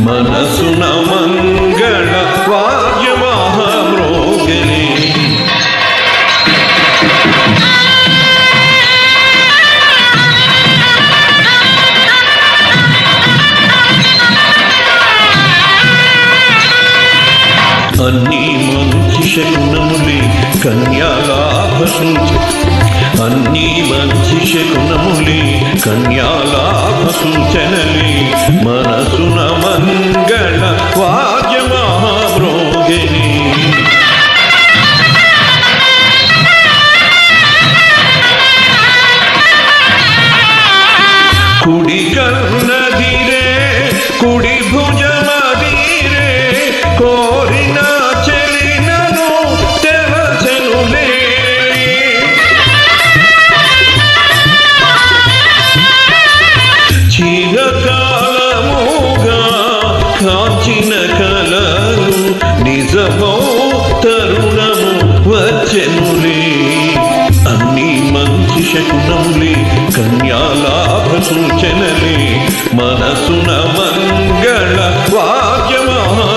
మనసున మంగళ వాద్యమహామ్రోగిణి అన్ని మంచి శకునములే కన్యాలాభ సూచన అన్ని మంచి శకునములే కన్యాలాభ సూచనలే మనసున మంగళ వాద్యమహామ్రోగిణి కుడి కన్నదిరే కుడి భుజమదిరే కోరిన చెలినను తెరచెనులే చిరకాలముగా కాంచిన కలలు నిజమో తరుణము వచ్చెనులే అన్ని మంచి శకునములే కన్యాలాభ సూచనలే మనసున మంగళ వాద్యమహామ్రోగిణి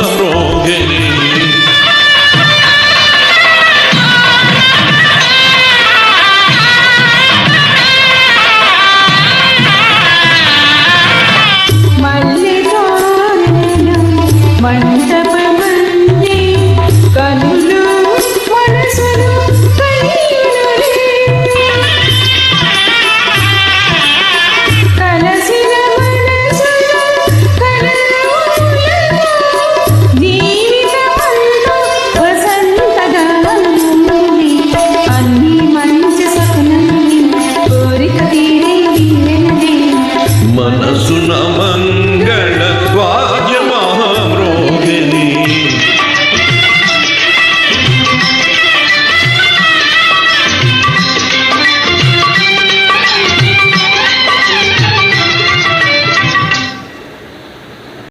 మంటపమంది కనులు మనసులు కలసిన మనసులు జీవితమంతా వసంతగానముంది అన్ని మంచి సకలముని కోరిక తీరే మనసున